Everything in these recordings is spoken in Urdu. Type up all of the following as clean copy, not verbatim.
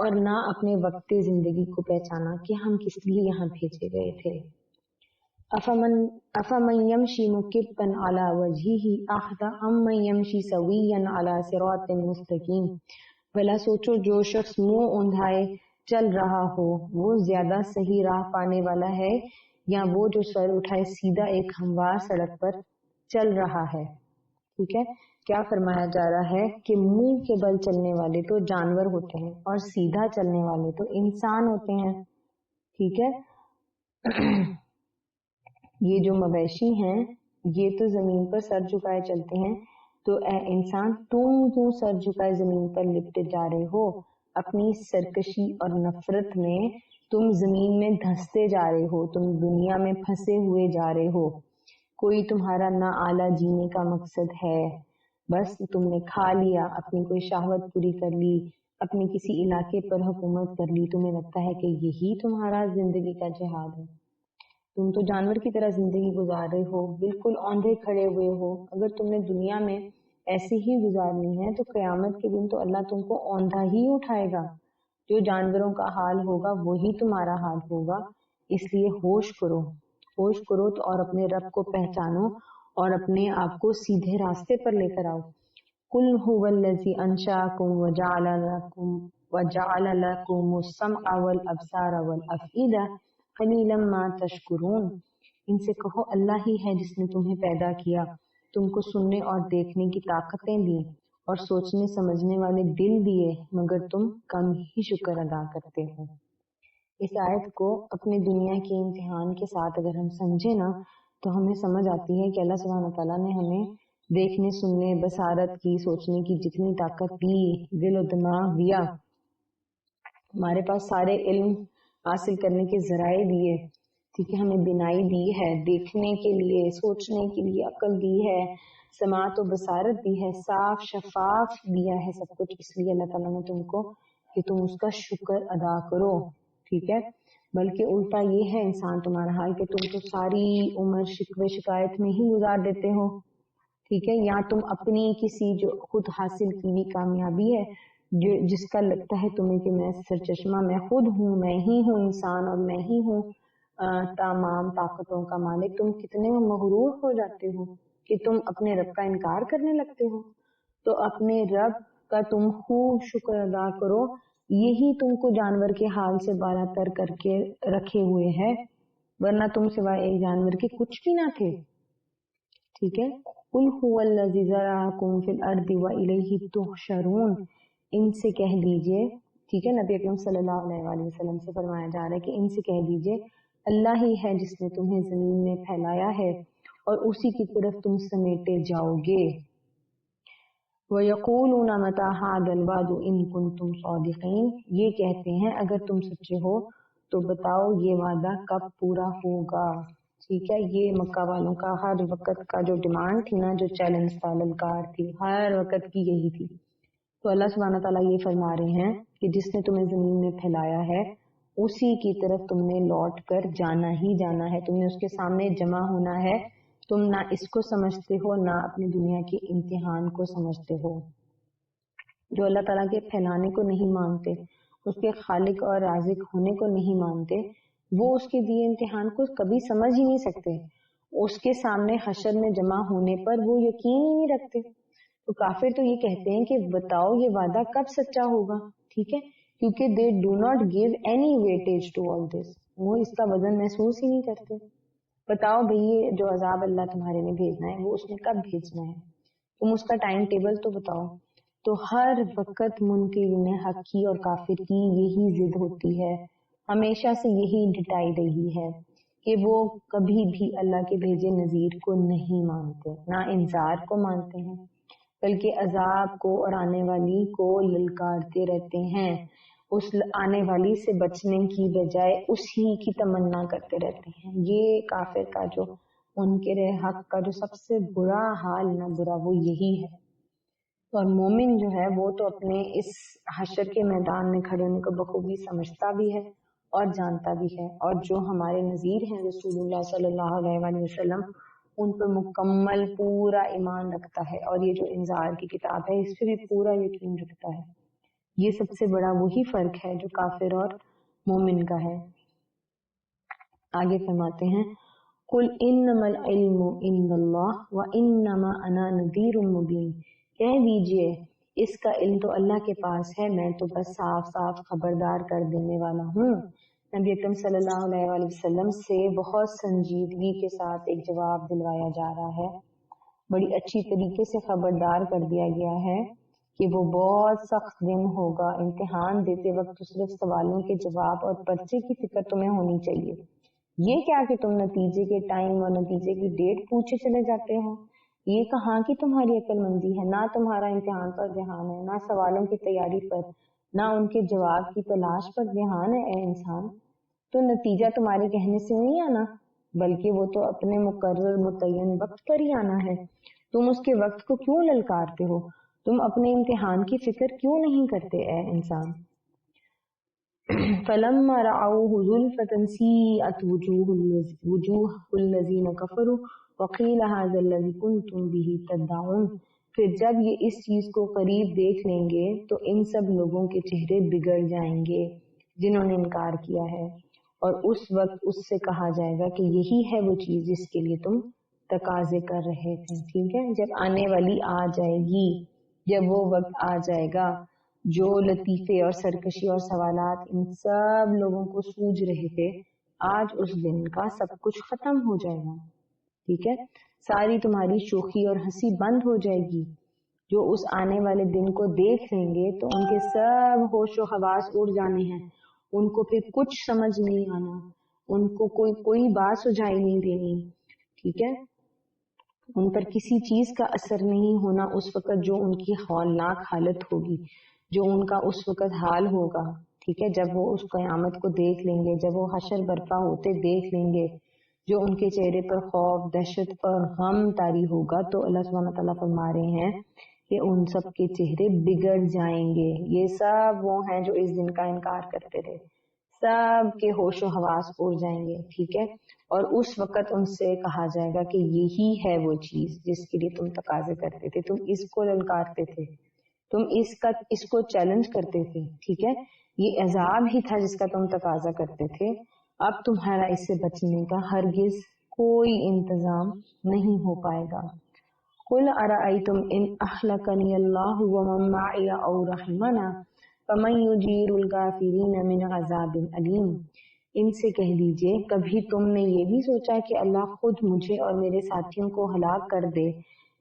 اور نہ اپنے وقت زندگی کو پہچانا کہ ہم کس لیے یہاں بھیجے گئے تھے۔ افمن یمشی مکبا علی وجہہ اہدی امن یمشی سویا علی صراط مستقیم، بھلا سوچو جو شخص منہ اوندھائے چل رہا ہو وہ زیادہ صحیح راہ پانے والا ہے یا وہ جو سر اٹھائے سیدھا ایک ہموار سڑک پر چل رہا ہے۔ ٹھیک ہے، کیا فرمایا جا رہا ہے کہ منہ کے بل چلنے والے تو جانور ہوتے ہیں اور سیدھا چلنے والے تو انسان ہوتے ہیں۔ ٹھیک ہے، یہ جو مویشی ہیں یہ تو زمین پر سر جھکائے چلتے ہیں، تو اے انسان تم کیوں سر جھکائے زمین پر لپٹے جا رہے ہو؟ اپنی سرکشی اور نفرت میں تم زمین میں دھنستے جا رہے ہو، تم دنیا میں پھنسے ہوئے جا رہے ہو۔ کوئی تمہارا نہ اعلیٰ جینے کا مقصد ہے، بس تم نے کھا لیا، اپنی کوئی شہوت پوری کر لی، اپنے کسی علاقے پر حکومت کر لی، تمہیں لگتا ہے کہ یہی تمہارا زندگی کا جہاد ہے۔ تم تو جانور کی طرح زندگی گزار رہے ہو، بالکل اوندھے کھڑے ہوئے ہو۔ اگر تم نے دنیا میں ایسے ہی گزارنی ہے تو قیامت کے دن تو اللہ تم کو اوندھا ہی اٹھائے گا۔ جو جانوروں کا حال ہوگا وہی تمہارا حال ہوگا، اس لیے ہوش کرو تو اور اپنے رب کو پہچانو اور اپنے آپ کو سیدھے راستے پر لے کر آؤ۔ قل هو الذی انشأکم وجعل لکم السمع والابصار والافئدہ قلیلا ما تشکرون۔ ان سے کہو اللہ ہی ہے جس نے تمہیں پیدا کیا، تم کو سننے اور دیکھنے کی طاقتیں دی اور سوچنے سمجھنے والے دل دیے، مگر تم کم ہی شکر ادا کرتے ہو۔ اس آیت کو اپنے دنیا کے امتحان کے ساتھ اگر ہم سمجھیں نا تو ہمیں سمجھ آتی ہے کہ اللہ سبحانہ تعالیٰ نے ہمیں دیکھنے، سننے، بصارت کی، سوچنے کی جتنی طاقت دی، دل و دماغ دیا، ہمارے پاس سارے علم حاصل کرنے کے ذرائع دیے، ٹھیک ہے، ہمیں بینائی دی ہے دیکھنے کے لیے، سوچنے کے لیے عقل دی ہے، سماعت و بصارت دی ہے، صاف شفاف دیا ہے سب کچھ، اس لیے اللہ تعالیٰ نے تم کو کہ تم اس کا شکر ادا کرو۔ ٹھیک ہے، بلکہ الٹا یہ ہے انسان تمہارا حال کہ تم تو ساری عمر شکوے شکایت میں ہی گزار دیتے ہو۔ ٹھیک ہے، یا تم اپنی کسی جو خود حاصل کی ہوئی کامیابی ہے جس کا لگتا ہے تمہیں کہ میں سرچشمہ میں خود ہوں، میں ہی ہوں انسان اور میں ہی ہوں تمام طاقتوں کا مالک، تم کتنے مغرور ہو جاتے ہو کہ تم اپنے رب کا انکار کرنے لگتے ہو۔ تو اپنے رب کا تم خوب شکر ادا کرو، یہی تم کو جانور کے حال سے بالا تر کر کے رکھے ہوئے ہے، ورنہ تم سوائے ایک جانور کے کچھ بھی نہ تھے۔ ٹھیک ہے، قل هو الذی ذرأکم فی الارض والیہ تحشرون، ان سے کہہ دیجئے، ٹھیک ہے، نبی اکرم صلی اللہ علیہ وآلہ وسلم سے فرمایا جا رہا ہے کہ ان سے کہہ دیجئے اللہ ہی ہے جس نے تمہیں زمین میں پھیلایا ہے اور اسی کی طرف تم سمیٹے جاؤ گے۔ وَيَقُولُونَ مَتَىٰ هَٰذَا الْوَعْدُ إِن كُنتُمْ صَادِقِينَ، یہ کہتے ہیں اگر تم سچے ہو تو بتاؤ یہ وعدہ کب پورا ہوگا۔ ٹھیک ہے، یہ مکہ والوں کا ہر وقت کا جو ڈیمانڈ تھی نا، جو چیلنج تھا، للکار تھی، ہر وقت کی یہی تھی۔ تو اللہ سبحانہ تعالیٰ یہ فرما رہے ہیں کہ جس نے تمہیں زمین میں پھیلایا ہے اسی کی طرف تم نے لوٹ کر جانا ہی جانا ہے، تم نے اس کے سامنے جمع ہونا ہے۔ تم نہ اس کو سمجھتے ہو نہ اپنی دنیا کے امتحان کو سمجھتے ہو۔ جو اللہ تعالیٰ کے پھیلانے کو نہیں مانتے، اس کے خالق اور رازق ہونے کو نہیں مانتے، وہ اس کے دیے امتحان کو کبھی سمجھ ہی نہیں سکتے۔ اس کے سامنے حشر میں جمع ہونے پر وہ یقین ہی نہیں رکھتے۔ تو کافر تو یہ کہتے ہیں کہ بتاؤ یہ وعدہ کب سچا ہوگا، ٹھیک ہے، کیونکہ they do not give any weightage to all this، وہ اس کا وزن محسوس ہی نہیں کرتے۔ بتاؤ بھئی یہ جو عذاب اللہ تمہارے میں بھیجنا ہے وہ اس نے کب بھیجنا ہے، تم اس کا ٹائم ٹیبل تو بتاؤ۔ تو ہر وقت منکرین حق کی اور کافر کی یہی ضد ہوتی ہے، ہمیشہ سے یہی ڈٹائی رہی ہے کہ وہ کبھی بھی اللہ کے بھیجے نذیر کو نہیں مانتے، نہ انذار کو مانتے ہیں، بلکہ عذاب کو اور آنے والی کو للکارتے رہتے ہیں، اس آنے والی سے بچنے کی بجائے اسی کی تمنا کرتے رہتے ہیں۔ یہ کافر کا جو منکر حق کا جو سب سے برا حال نہ برا وہ یہی ہے۔ اور مومن جو ہے وہ تو اپنے اس حشر کے میدان میں کھڑے ہونے کو بخوبی سمجھتا بھی ہے اور جانتا بھی ہے، اور جو ہمارے نذیر ہیں رسول اللہ صلی اللہ علیہ وآلہ وسلم ان پر مکمل پورا ایمان رکھتا ہے، اور یہ جو انذار کی کتاب ہے اس پہ بھی پورا یقین رکھتا ہے۔ یہ سب سے بڑا وہی فرق ہے جو کافر اور مومن کا ہے۔ آگے فرماتے ہیں قل انما العلم عند اللہ وانما انا نذیر مبین، کہہ دیجئے اس کا علم تو اللہ کے پاس ہے، میں تو بس صاف صاف خبردار کر دینے والا ہوں۔ نبی اکرم صلی اللہ علیہ وآلہ وسلم سے بہت سنجیدگی کے ساتھ ایک جواب دلوایا جا رہا ہے، بڑی اچھی طریقے سے خبردار کر دیا گیا ہے کہ وہ بہت سخت دن ہوگا، امتحان دیتے وقت تو صرف سوالوں کے جواب اور پرچے کی فکر تمہیں ہونی چاہیے، یہ کیا کہ تم نتیجے کے ٹائم اور نتیجے کی ڈیٹ پوچھے چلے جاتے ہو، یہ کہاں کی تمہاری عقل مندی ہے، نہ تمہارا امتحان پر دھیان ہے، نہ سوالوں کی تیاری پر، نہ ان کے جواب کی تلاش پر دھیان ہے۔ اے انسان، تو نتیجہ تمہارے کہنے سے نہیں آنا، بلکہ وہ تو اپنے مقرر متعین وقت پر ہی آنا ہے، تم اس کے وقت کو کیوں للکارتے ہو، تم اپنے امتحان کی فکر کیوں نہیں کرتے اے انسان۔ فلما رأوه زلفة سیئت وجوہ الذین کفروا وقیل ھذا الذی کنتم بہ تدعون، پھر جب یہ اس چیز کو قریب دیکھ لیں گے تو ان سب لوگوں کے چہرے بگڑ جائیں گے جنہوں نے انکار کیا ہے، اور اس وقت اس سے کہا جائے گا کہ یہی ہے وہ چیز جس کے لیے تم تقاضے کر رہے تھے۔ ٹھیک ہے، جب آنے والی آ جائے گی، جب وہ وقت آ جائے گا جو لطیفے اور سرکشی اور سوالات ان سب لوگوں کو سوج رہے تھے، آج اس دن کا سب کچھ ختم ہو جائے گا۔ ٹھیک ہے، ساری تمہاری شوخی اور ہنسی بند ہو جائے گی۔ جو اس آنے والے دن کو دیکھ لیں گے تو ان کے سب ہوش و حواس اڑ جانے ہیں، ان کو پھر کچھ سمجھ نہیں آنا، ان کو کوئی بات سجائی نہیں دینی۔ ٹھیک ہے، ان پر کسی چیز کا اثر نہیں ہونا اس وقت جو ان کی ہولناک حالت ہوگی، جو ان کا اس وقت حال ہوگا۔ ٹھیک ہے، جب وہ اس قیامت کو دیکھ لیں گے، جب وہ حشر برپا ہوتے دیکھ لیں گے، جو ان کے چہرے پر خوف، دہشت اور غم طاری ہوگا، تو اللہ سبحانہ تعالیٰ فرما رہے ہیں کہ ان سب کے چہرے بگڑ جائیں گے۔ یہ سب وہ ہیں جو اس دن کا انکار کرتے تھے، سب کے ہوش و حواس اڑ جائیں گے۔ ٹھیک ہے، اور اس وقت ان سے کہا جائے گا کہ یہی ہے وہ چیز جس کے لیے تم تقاضے کرتے تھے، تم اس کو للکارتے تھے، تم اس کو چیلنج کرتے تھے۔ ٹھیک ہے، یہ عذاب ہی تھا جس کا تم تقاضا کرتے تھے، اب تمہارا اس سے بچنے کا ہرگز کوئی انتظام نہیں ہو پائے گا۔ قل ارأیتم ان اہلکنی اللہ ومن معی او رحمنا فمن یجیر الکافرین من عذاب علیم، ان سے کہہ دیجئے کبھی تم نے یہ بھی سوچا کہ اللہ خود مجھے اور میرے ساتھیوں کو ہلاک کر دے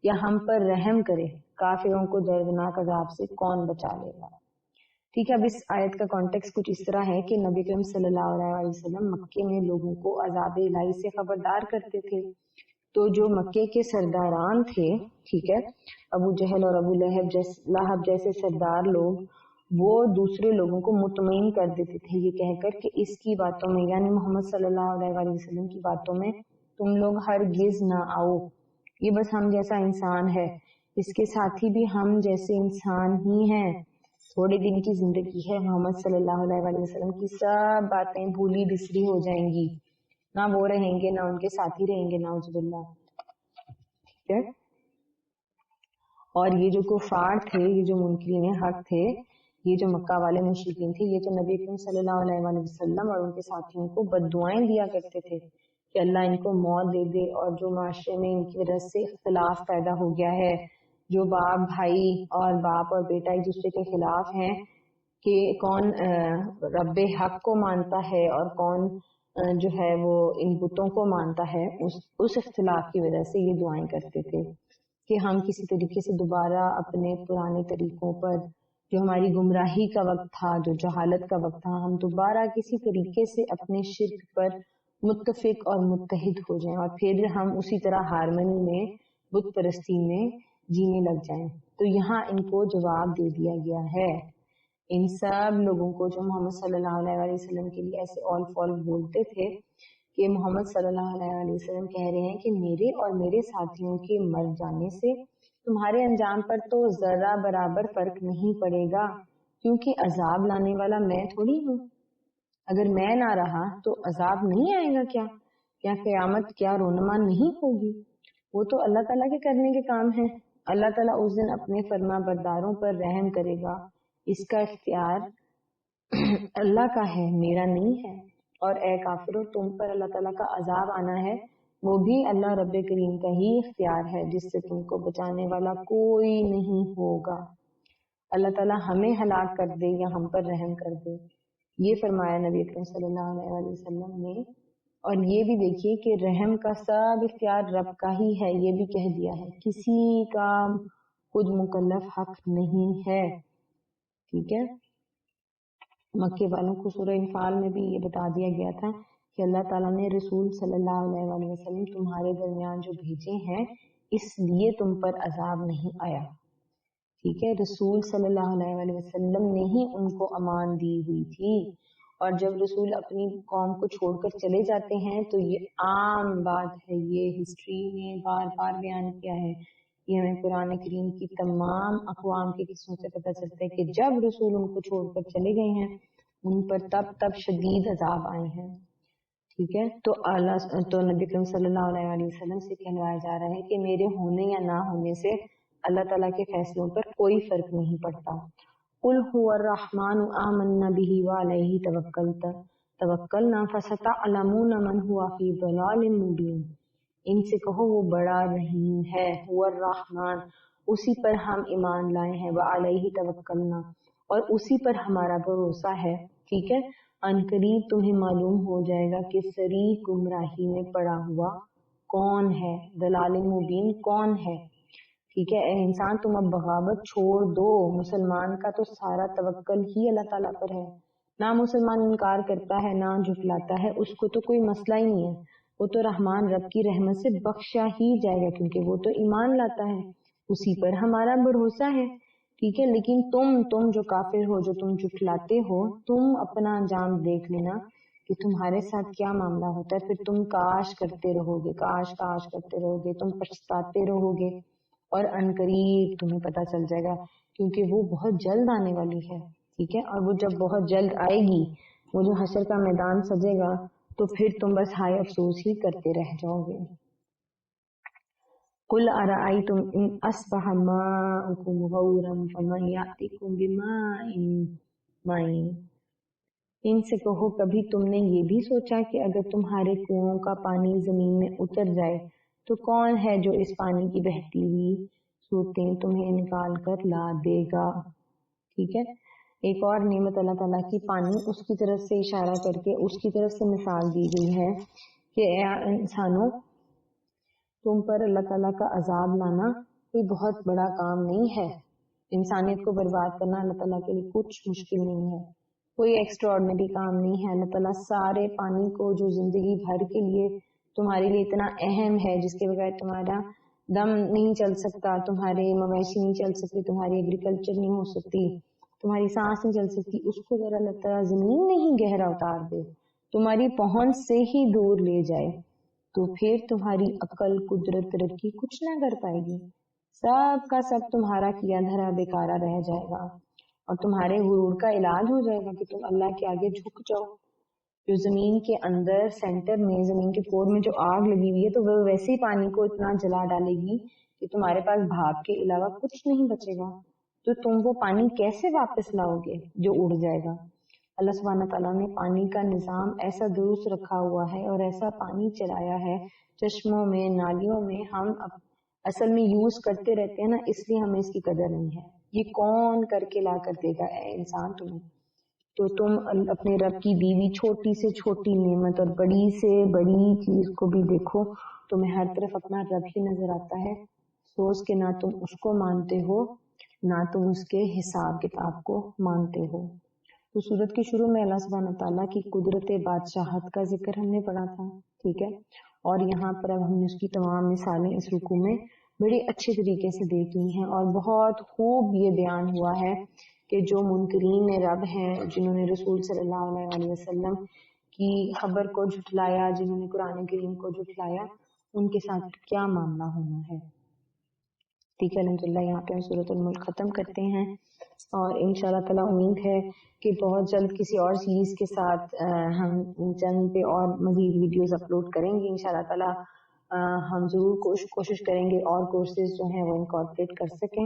یا ہم پر رحم کرے، کافروں کو دردناک عذاب سے کون بچا لے گا۔ ٹھیک ہے، اب اس آیت کا کانٹیکس کچھ اس طرح ہے کہ نبی کریم صلی اللہ علیہ وسلم مکے میں لوگوں کو عذاب الہی سے خبردار کرتے تھے، تو جو مکے کے سرداران تھے، ٹھیک ہے، ابو جہل اور ابو لہب جیسے سردار لوگ، وہ دوسرے لوگوں کو مطمئن کر دیتے تھے یہ کہہ کر کہ اس کی باتوں میں، یعنی محمد صلی اللہ علیہ وسلم کی باتوں میں تم لوگ ہرگز نہ آؤ، یہ بس ہم جیسا انسان ہے، اس کے ساتھی بھی ہم جیسے انسان ہی ہیں، تھوڑے دن کی زندگی ہے، محمد صلی اللہ علیہ وسلم کی سب باتیں بھولی بسری ہو جائیں گی، نہ وہ رہیں گے نہ ان کے ساتھی رہیں گے، نعوذ باللہ۔ ٹھیک ہے، اور یہ جو کفار تھے، یہ جو منکرین حق تھے، یہ جو مکہ والے مشرکین تھے، یہ تو نبی اکرم صلی اللہ علیہ وسلم اور ان کے ساتھیوں کو بددعائیں دیا کرتے تھے کہ اللہ ان کو موت دے دے، اور جو معاشرے میں ان کی وجہ سے اختلاف پیدا ہو گیا ہے، جو باپ بھائی اور باپ اور بیٹا ایک دوسرے کے خلاف ہیں کہ کون رب حق کو مانتا ہے اور کون جو ہے وہ ان بتوں کو مانتا ہے، اس اختلاف کی وجہ سے یہ دعائیں کرتے تھے کہ ہم کسی طریقے سے دوبارہ اپنے پرانے طریقوں پر، جو ہماری گمراہی کا وقت تھا، جو جہالت کا وقت تھا، ہم دوبارہ کسی طریقے سے اپنے شرک پر متفق اور متحد ہو جائیں اور پھر ہم اسی طرح ہارمنی میں، بت پرستی میں جینے لگ جائیں۔ تو یہاں ان کو جواب دے دیا گیا ہے، ان سب لوگوں کو جو محمد صلی اللہ علیہ وسلم کے لیے ایسے آل فال بولتے تھے کہ محمد صلی اللہ علیہ وسلم کہہ رہے ہیں کہ میرے اور میرے ساتھیوں کے مر جانے سے تمہارے انجام پر تو ذرہ برابر فرق نہیں پڑے گا، کیونکہ عذاب لانے والا میں تھوڑی ہوں، اگر میں نہ رہا تو عذاب نہیں آئے گا کیا قیامت کیا رونما نہیں ہوگی؟ وہ تو اللہ تعالیٰ کے کرنے کے کام ہیں، اللہ تعالیٰ اس دن اپنے فرما برداروں پر رحم کرے گا، اس کا اختیار اللہ کا ہے، میرا نہیں ہے۔ اور اے کافرو، تم پر اللہ تعالیٰ کا عذاب آنا ہے، وہ بھی اللہ رب کریم کا ہی اختیار ہے، جس سے تم کو بچانے والا کوئی نہیں ہوگا۔ اللہ تعالیٰ ہمیں ہلاک کر دے یا ہم پر رحم کر دے، یہ فرمایا نبی اکرم صلی اللہ علیہ وسلم نے۔ اور یہ بھی دیکھیے کہ رحم کا سب اختیار رب کا ہی ہے، یہ بھی کہہ دیا ہے، کسی کا خود مکلف حق نہیں ہے، ٹھیک ہے۔ مکے والوں کو سورہ انفال میں بھی یہ بتا دیا گیا تھا کہ اللہ تعالیٰ نے رسول صلی اللہ علیہ وسلم تمہارے درمیان جو بھیجے ہیں اس لیے تم پر عذاب نہیں آیا، ٹھیک ہے۔ رسول صلی اللہ علیہ وسلم نے ہی ان کو امان دی ہوئی تھی، اور جب رسول اپنی قوم کو چھوڑ کر چلے جاتے ہیں تو یہ عام بات ہے، یہ ہسٹری میں بار بار بیان کیا ہے، یہ ہمیں قرآن کریم کی تمام اقوام کے قصوں سے پتہ چلتا ہے کہ جب رسول ان کو چھوڑ کر چلے گئے ہیں ان پر تب شدید عذاب آئے ہیں، ٹھیک ہے۔ تو نبی کریم صلی اللہ علیہ وسلم سے کہلوایا جا رہا ہے کہ میرے ہونے یا نہ ہونے سے اللہ تعالیٰ کے فیصلوں پر کوئی فرق نہیں پڑتا۔ قل هو الرحمن آمنا به وعلیہ توکلنا فستعلمون من هو فی ضلال مبین۔ ان سے کہو وہ بڑا رحیم ہے، هو الرحمن، اسی پر ہم ایمان لائے ہیں، وعلیہ توکلنا، اور اسی پر ہمارا بھروسہ ہے، ٹھیک ہے۔ عنقریب تمہیں معلوم ہو جائے گا کہ صریح گمراہی میں پڑا ہوا کون ہے، ضلال مبین کون ہے، ٹھیک ہے۔ اے انسان تم اب بغاوت چھوڑ دو، مسلمان کا تو سارا توکل ہی اللہ تعالیٰ پر ہے، نہ مسلمان انکار کرتا ہے نہ جھٹلاتا ہے، اس کو تو کوئی مسئلہ ہی نہیں ہے، وہ تو رحمان رب کی رحمت سے بخشا ہی جائے گا کیونکہ وہ تو ایمان لاتا ہے، اسی پر ہمارا بھروسہ ہے، ٹھیک ہے۔ لیکن تم جو کافر ہو، جو تم جھٹلاتے ہو، تم اپنا انجام دیکھ لینا کہ تمہارے ساتھ کیا معاملہ ہوتا ہے، پھر تم کاش کرتے رہو گے، کاش کرتے رہو گے، تم پچھتاتے رہو گے، اور عنقریب تمہیں پتہ چل جائے گا کیونکہ وہ بہت جلد آنے والی ہے، ٹھیک ہے۔ اور وہ جب بہت جلد آئے گی، وہ جو حشر کا میدان سجے گا، تو پھر تم بس ہائے افسوس ہی کرتے رہ جاؤ گے۔ قل ارأیتم ان اصبح ماؤکم غورا فمن یأتیکم بماء معین۔ ان سے کہو کبھی تم نے یہ بھی سوچا کہ اگر تمہارے کنووں کا پانی زمین میں اتر جائے تو کون ہے جو اس پانی کی بہتی ہوئی صورتیں تمہیں نکال کر لا دے گا، ٹھیک ہے۔ ایک اور نعمت اللہ تعالیٰ کی پانی، اس کی طرف سے اشارہ کر کے اس کی طرف سے مثال دی گئی ہے کہ اے انسانوں، تم پر اللہ تعالیٰ کا عذاب لانا کوئی بہت بڑا کام نہیں ہے، انسانیت کو برباد کرنا اللہ تعالیٰ کے لیے کچھ مشکل نہیں ہے، کوئی ایکسٹرا آرڈنری کام نہیں ہے۔ اللہ تعالیٰ سارے پانی کو جو زندگی بھر کے لیے تمہارے لیے اتنا اہم ہے، جس کے بغیر تمہارا دم نہیں چل سکتا، تمہارے مویشی نہیں چل سکتے، تمہاری ایگریکلچر نہیں ہو سکتی، تمہاری سانس نہیں چل سکتی، اس کو اگر اللہ تعالیٰ زمین میں ہی گہرا اتار دے، تمہاری پہنچ سے ہی دور لے جائے، تو پھر تمہاری عقل، قدرت، ترقی کچھ نہ کر پائے گی، سب کا سب تمہارا کیا دھرا بیکارہ رہ جائے گا، اور تمہارے غرور کا علاج ہو جائے گا کہ تم اللہ کے آگے جھک جاؤ۔ جو زمین کے اندر سینٹر میں، زمین کے کور میں جو آگ لگی ہوئی ہے، تو وہ ویسے ہی پانی کو اتنا جلا ڈالے گی کہ تمہارے پاس بھاپ کے علاوہ کچھ نہیں بچے گا، تو تم وہ پانی کیسے واپس لاؤ گے جو اڑ جائے گا۔ اللہ سبحانہ تعالیٰ نے پانی کا نظام ایسا درست رکھا ہوا ہے اور ایسا پانی چلایا ہے چشموں میں، نالیوں میں، ہم اصل میں یوز کرتے رہتے ہیں نا، اس لیے ہمیں اس کی قدر نہیں ہے۔ یہ کون کر کے لا کر دے گا اے انسان تمہیں؟ تو تم اپنے رب کی دیوی چھوٹی سے چھوٹی نعمت اور بڑی سے بڑی چیز کو بھی دیکھو، تمہیں ہر طرف اپنا رب ہی نظر آتا ہے، سوچ کے نہ تم اس کو مانتے ہو نہ تم اس کے حساب کتاب کو مانتے ہو۔ تو سورت کے شروع میں اللہ سبحانہ تعالیٰ کی قدرت بادشاہت کا ذکر ہم نے پڑھا تھا، ٹھیک ہے، اور یہاں پر اب ہم نے اس کی تمام مثالیں اس رکوع میں بڑے اچھے طریقے سے دیکھ لی ہیں، اور بہت خوب یہ بیان ہوا ہے کہ جو منکرین رب ہیں، جنہوں نے رسول صلی اللہ علیہ وسلم کی خبر کو جھٹلایا، جنہوں نے قرآن کریم کو جھٹلایا، ان کے ساتھ کیا معاملہ ہونا ہے، ٹھیک ہے۔ الحمدللہ یہاں پہ ہم سورۃ الملک ختم کرتے ہیں، اور انشاءاللہ تعالیٰ امید ہے کہ بہت جلد کسی اور سیریز کے ساتھ ہم چند پہ اور مزید ویڈیوز اپلوڈ کریں گے انشاءاللہ تعالیٰ۔ ہم ضرور کوشش کریں گے اور کورسز جو ہیں وہ انکارپوریٹ کر سکیں،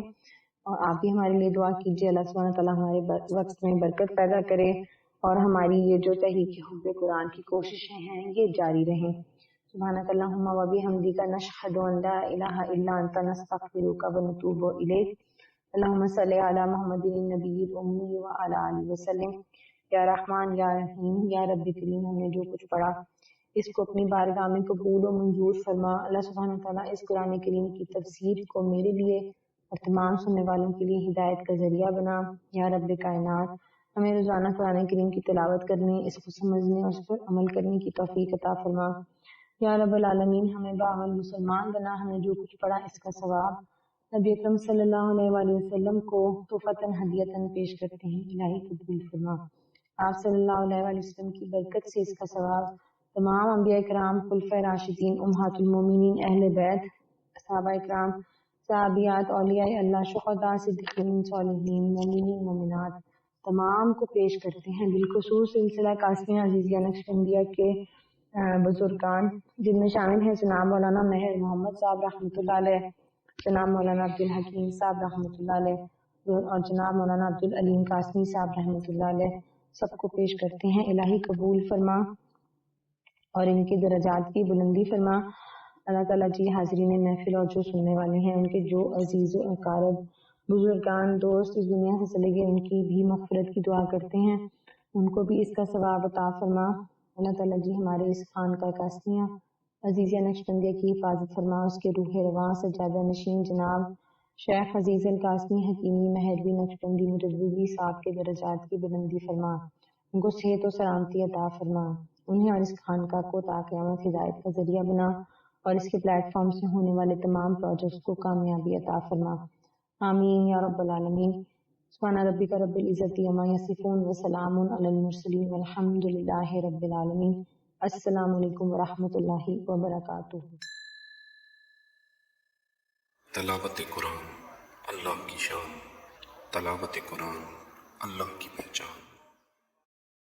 اور آپ بھی ہمارے لیے دعا کیجیے، اللہ سبحانہ تعالیٰ ہمارے وقت میں برکت پیدا کرے اور ہماری یہ جو تحریک حب قرآن کی کوششیں ہیں یہ جاری رہیں۔ سبحانک اللہم و بحمدک نشہد ان لا الہ الا انت نستغفرک و نتوب الیک۔ اللہم صلی علی محمد النبی الامی وعلی آلہ وسلم۔ یا رحمان یا رحیم یا رب کریم، ہم نے جو کچھ پڑھا اس کو اپنی بارگاہ میں قبول و منظور فرما۔ اللہ سبحانہ تعالیٰ اس قرآن کریم کی تفسیر کو میرے لیے اور تمام سننے والوں کے لیے ہدایت کا ذریعہ بنا۔ یا رب کائنات، ہمیں روزانہ قرآن کریم کی تلاوت کرنے، اس کو سمجھنے اور اس پر عمل کرنے کی توفیق عطا فرما۔ یا رب العالمین، ہمیں باعمل مسلمان بنا، ہمیں جو کچھ پڑھا اس کا ثواب نبی اکرم صلی اللہ علیہ وآلہ وسلم کو تحفۃً ہدیۃً پیش کرتے ہیں، الہی قبول فرما۔ آپ صلی اللہ علیہ وآلہ وسلم کی برکت سے اس کا ثواب تمام انبیاء کرام، خلفائے راشدین، امہات المومنین، اہل بیت، صحابہ اکرام، صحابیات، اولیاء اللہ، شہداء، صدیقین، صالحین، مومنین، مومنات تمام کو پیش کرتے ہیں، بالخصوص سلسلہ قاسمیہ عزیزیہ نقشبندیہ کے بزرگان، جن میں شامل ہیں جناب مولانا مہر محمد صاحب رحمۃ اللہ علیہ، جناب مولانا عبدالحکیم صاحب رحمۃ اللہ علیہ اور جناب مولانا عبدالعلیم قاسمی صاحب رحمۃ اللہ علیہ، سب کو پیش کرتے ہیں، الہی قبول فرما اور ان کے درجات کی بلندی فرما۔ اللہ تعالیٰ جی حاضرین محفل اور جو سننے والے ہیں ان کے جو عزیز و اقارب بزرگان دوست اس دنیا سے چلے گئے ان کی بھی مغفرت کی دعا کرتے ہیں، ان کو بھی اس کا ثواب عطا فرما۔ اللہ تعالیٰ جی ہمارے اس خانقاہ قاسمیہ عزیزیہ نقشبندیہ کی حفاظت فرما، اس کے روح رواں سجادہ نشین جناب شیخ عزیز القاسمی حکیمی مہروی نقشبندی مجددی صاحب کے درجات کی بلندی فرما، ان کو صحت و سلامتی عطا فرما، انہیں اور اس خانقاہ کو تا قیامت ہدایت کا ذریعہ بنا اور اس کے پلیٹ فارم سے ہونے والے تمام پروجیکٹس کو کامیابی عطا فرما، آمین یا رب العالمین۔ سبحان ربک رب العزت عما یصفون وسلام علی المرسلین والحمد للہ رب العالمین۔ السلام علیکم ورحمۃ اللہ وبرکاتہ۔ تلاوت قرآن اللہ کی شان، تلاوت قرآن اللہ کی پہچان۔